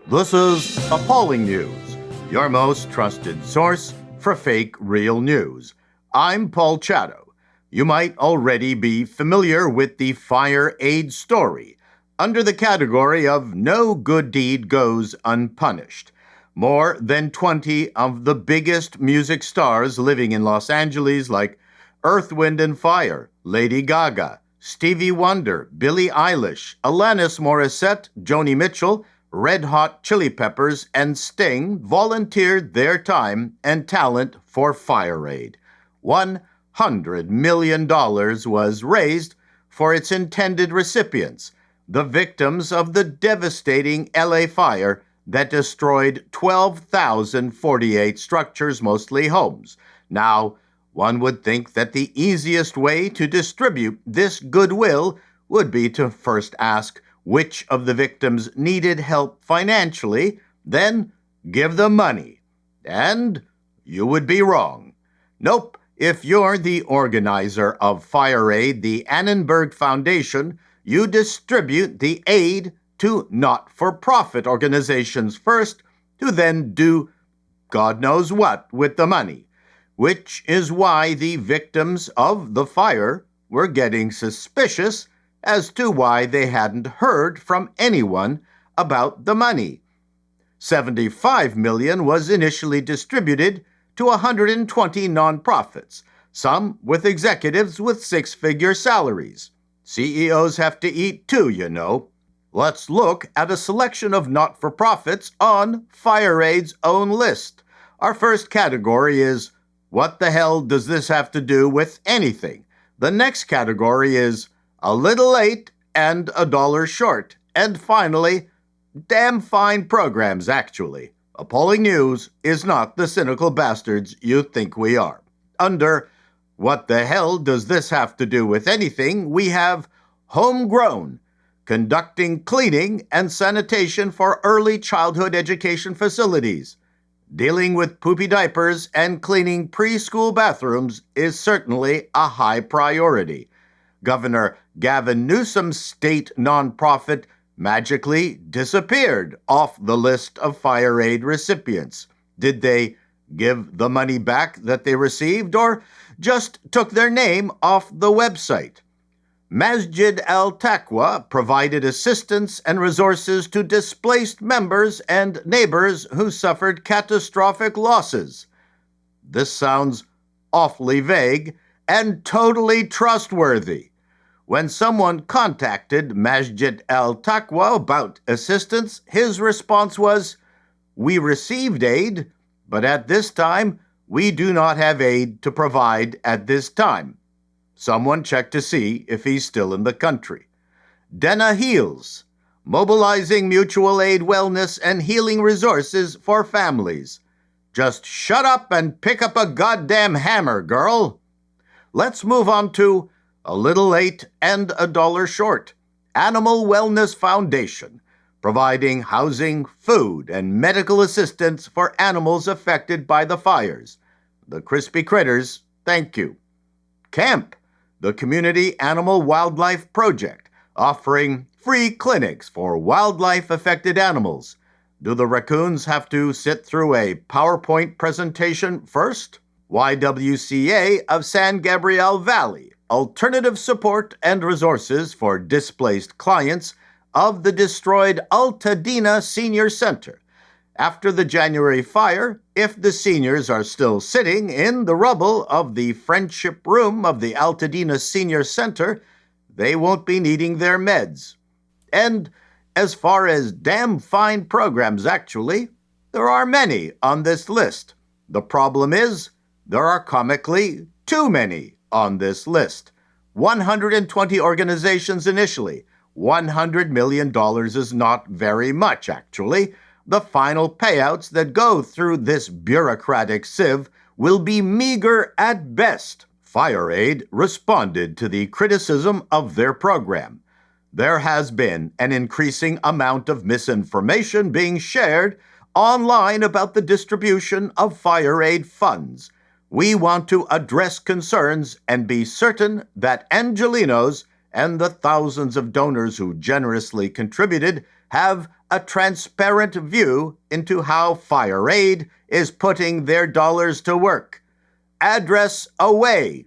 This is Appalling News, your most trusted source for fake real news. I'm Paul Chatto. You might already be familiar with the FireAid story, under the category of No Good Deed Goes Unpunished. More than 20 of the biggest music stars living in Los Angeles, like Earth, Wind and Fire, Lady Gaga, Stevie Wonder, Billie Eilish, Alanis Morissette, Joni Mitchell, Red Hot Chili Peppers, and Sting volunteered their time and talent for FireAid. $100 million was raised for its intended recipients, the victims of the devastating LA fire that destroyed 12,048 structures, mostly homes. Now, one would think that the easiest way to distribute this goodwill would be to first ask which of the victims needed help financially, then give them money. And you would be wrong. Nope, if you're the organizer of FireAid, the Annenberg Foundation, you distribute the aid to not-for-profit organizations first, to then do God knows what with the money, which is why the victims of the fire were getting suspicious as to why they hadn't heard from anyone about the money. $75 million was initially distributed to 120 nonprofits, some with executives with six-figure salaries. CEOs have to eat too, you know. Let's look at a selection of not-for-profits on FireAid's own list. Our first category is, what the hell does this have to do with anything? The next category is, a little late and a dollar short. And finally, damn fine programs, actually. Appalling News is not the cynical bastards you think we are. Under what the hell does this have to do with anything, we have Homegrown, conducting cleaning and sanitation for early childhood education facilities. Dealing with poopy diapers and cleaning preschool bathrooms is certainly a high priority. Governor Gavin Newsom's state nonprofit magically disappeared off the list of FireAid recipients. Did they give the money back that they received, or just took their name off the website? Masjid al-Taqwa provided assistance and resources to displaced members and neighbors who suffered catastrophic losses. This sounds awfully vague and totally trustworthy. When someone contacted Masjid al-Taqwa about assistance, his response was, "We received aid, but at this time, we do not have aid to provide at this time. Someone check to see if he's still in the country." Denna Heals, mobilizing mutual aid, wellness, and healing resources for families. Just shut up and pick up a goddamn hammer, girl. Let's move on to a little late and a dollar short. Animal Wellness Foundation, providing housing, food, and medical assistance for animals affected by the fires. The crispy critters, thank you. CAMP, the Community Animal Wildlife Project, offering free clinics for wildlife-affected animals. Do the raccoons have to sit through a PowerPoint presentation first? YWCA of San Gabriel Valley, alternative support and resources for displaced clients of the destroyed Altadena Senior Center. After the January fire, if the seniors are still sitting in the rubble of the Friendship Room of the Altadena Senior Center, they won't be needing their meds. And as far as damn fine programs, actually, there are many on this list. The problem is, there are comically too many on this list. 120 organizations initially. $100 million is not very much, actually. The final payouts that go through this bureaucratic sieve will be meager at best. FireAid responded to the criticism of their program. There has been an increasing amount of misinformation being shared online about the distribution of FireAid funds. We want to address concerns and be certain that Angelinos and the thousands of donors who generously contributed have a transparent view into how FireAid is putting their dollars to work. Address away.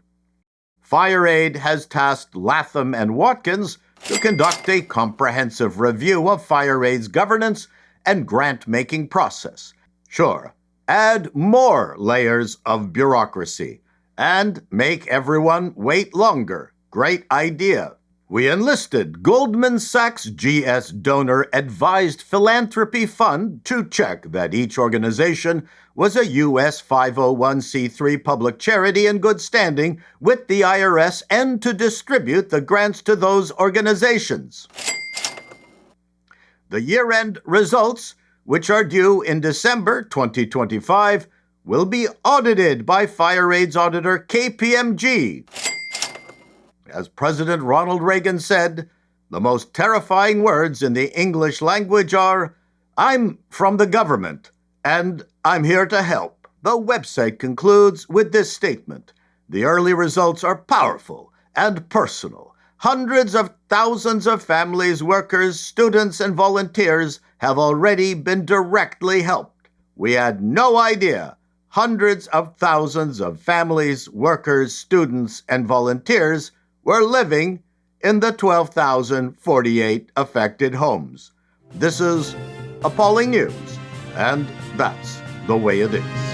FireAid has tasked Latham and Watkins to conduct a comprehensive review of FireAid's governance and grant-making process. Sure, add more layers of bureaucracy and make everyone wait longer. Great idea. We enlisted Goldman Sachs GS Donor Advised Philanthropy Fund to check that each organization was a U.S. 501c3 public charity in good standing with the IRS and to distribute the grants to those organizations. The year-end results, which are due in December 2025, will be audited by FireAid's auditor KPMG. As President Ronald Reagan said, the most terrifying words in the English language are, "I'm from the government, and I'm here to help." The website concludes with this statement: "The early results are powerful and personal. Hundreds of thousands of families, workers, students, and volunteers have already been directly helped. We had no idea hundreds of thousands of families, workers, students, and volunteers were living in the 12,048 affected homes." This is appalling news, and that's the way it is.